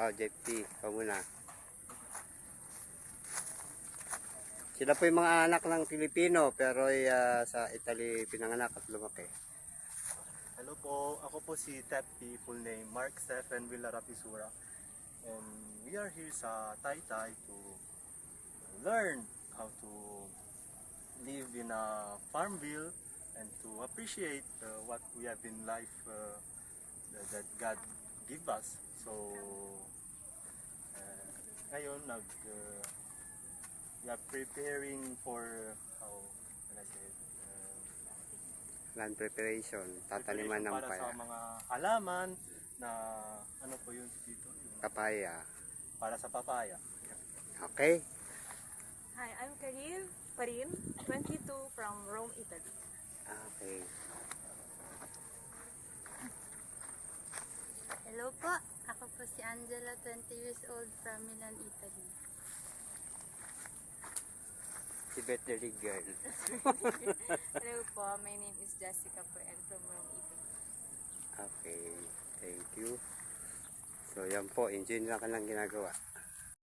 Oh, JP, ikaw muna. Sila po yung mga anak ng Pilipino pero sa Italy pinanganak at lumaki. Hello po, ako po si Tepi, full name Mark Stephen Villarapisura. And we are here sa Taytay to learn how to live in a farmville and to appreciate what we have in life that God give us. So ngayon we are preparing for how can I say it? Land preparation, tataniman ng Para paya. sa mga halaman na ano po yun dito? Yung Papaya. para sa papaya. Okay. Hi, I'm Parin, 22 from Rome, Italy. Okay. Hello po, ako po si Angela, 20 years old from Milan, Italy. Si Veterinary girl. Hello po, my name is Jessica po and from Rome, Italy. Okay. Thank you. So yan po, enjoy na ka lang ginagawa.